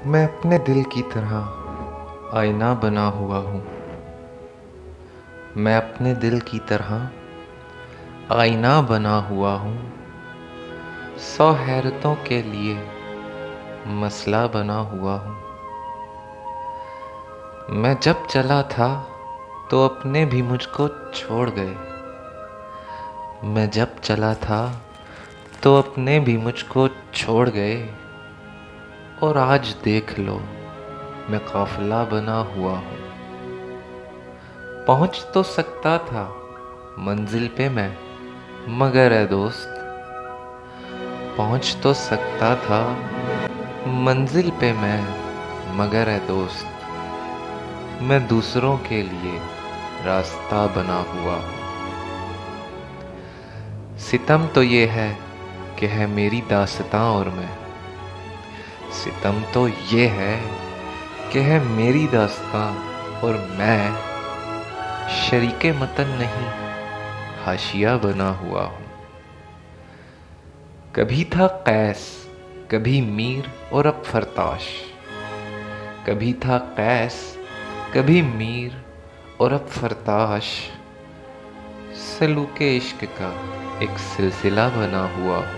मैं अपने दिल की तरह आईना बना हुआ हूँ। मैं अपने दिल की तरह आईना बना हुआ हूँ। 100 हैरतों के लिए मसला बना हुआ हूँ। मैं जब चला था तो अपने भी मुझको छोड़ गए। मैं जब चला था तो अपने भी मुझको छोड़ गए। और आज देख लो, मैं काफिला बना हुआ हूँ। पहुँच तो सकता था मंजिल पे मैं, मगर है दोस्त, पहुँच तो सकता था मंजिल पे मैं, मगर है दोस्त, मैं दूसरों के लिए रास्ता बना हुआ हूँ। सितम तो ये है कि है मेरी दास्तां और मैं, सितम तो ये है कि है मेरी दास्तां और मैं शरीके मतन नहीं, हाशिया बना हुआ हूँ। कभी था कैस, कभी मीर और अब फरताश। कभी था कैस, कभी मीर और अब फरताश। सलूके इश्क का एक सिलसिला बना हुआ हूँ।